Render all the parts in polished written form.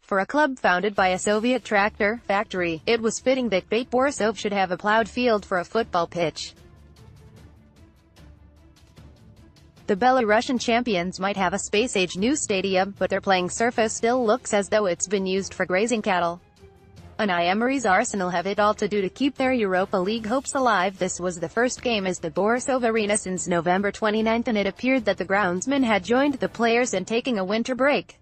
For a club founded by a Soviet tractor factory, it was fitting that BATE Borisov should have a ploughed field for a football pitch. The Belarusian Champions might have a space-age new stadium, but their playing surface still looks as though it's been used for grazing cattle. Unai Emery's Arsenal have it all to do to keep their Europa League hopes alive. This was the first game as the Borisov Arena since November 29, and it appeared that the groundsman had joined the players in taking a winter break.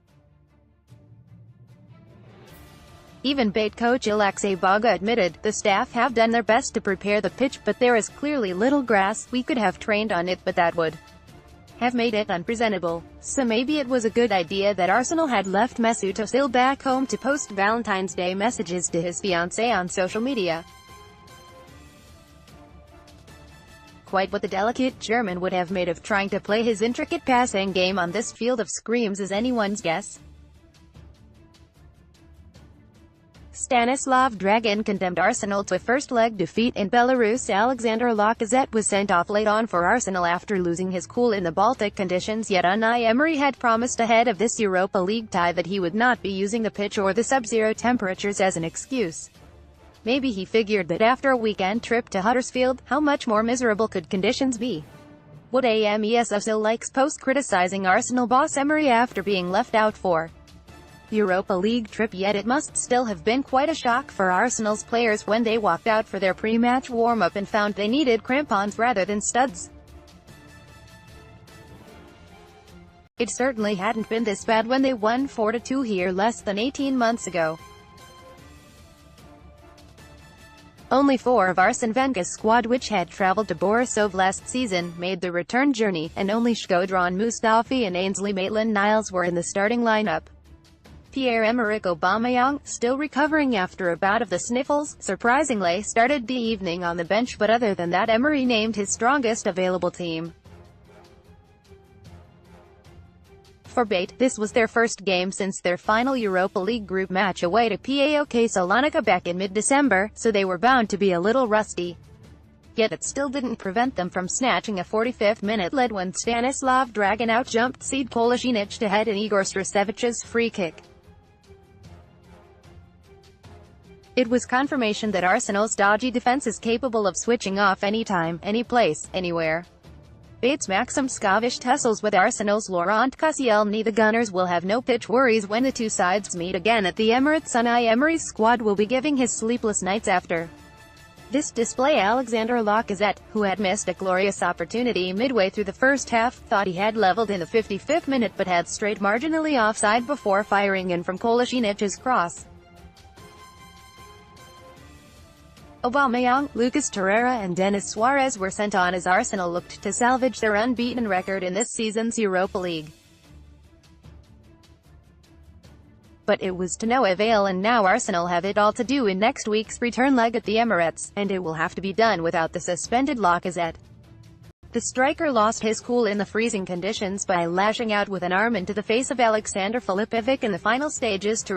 Even BATE coach Alexei Baga admitted, "The staff have done their best to prepare the pitch, but there is clearly little grass. We could have trained on it, but that would have made it unpresentable. So maybe it was a good idea that Arsenal had left Mesut Özil back home to post Valentine's Day messages to his fiancée on social media." Quite what the delicate German would have made of trying to play his intricate passing game on this field of screams is anyone's guess. Stanislav Dragan condemned Arsenal to a first-leg defeat in Belarus. Alexander Lacazette was sent off late on for Arsenal after losing his cool in the Baltic conditions, yet Unai Emery had promised ahead of this Europa League tie that he would not be using the pitch or the sub-zero temperatures as an excuse. Maybe he figured that after a weekend trip to Huddersfield, how much more miserable could conditions be? Would Mesut Özil likes post criticizing Arsenal boss Emery after being left out for Europa League trip, yet it must still have been quite a shock for Arsenal's players when they walked out for their pre-match warm-up and found they needed crampons rather than studs. It certainly hadn't been this bad when they won 4-2 here less than 18 months ago. Only 4 of Arsene Wenger's squad, which had travelled to Borisov last season, made the return journey, and only Shkodran Mustafi and Ainsley Maitland-Niles were in the starting lineup. Pierre-Emerick Aubameyang, still recovering after a bout of the sniffles, surprisingly started the evening on the bench, but other than that Emery named his strongest available team. For BATE, this was their first game since their final Europa League group match away to PAOK Salonika back in mid-December, so they were bound to be a little rusty. Yet it still didn't prevent them from snatching a 45th-minute lead when Stanislav Dragan out-jumped Sead Kolasinac to head in Igor Strasevich's free kick. It was confirmation that Arsenal's dodgy defense is capable of switching off anytime, any place, anywhere. BATE's Maxim Skavish tussles with Arsenal's Laurent Koscielny. The Gunners will have no pitch worries when the two sides meet again at the Emirates. Unai Emery's squad will be giving his sleepless nights after this display. Alexander Lacazette, who had missed a glorious opportunity midway through the first half, thought he had levelled in the 55th minute but had strayed marginally offside before firing in from Kolasinac's cross. Aubameyang, Lucas Torreira and Denis Suarez were sent on as Arsenal looked to salvage their unbeaten record in this season's Europa League. But it was to no avail, and now Arsenal have it all to do in next week's return leg at the Emirates, and it will have to be done without the suspended Lacazette. The striker lost his cool in the freezing conditions by lashing out with an arm into the face of Alexander Filipovic in the final stages to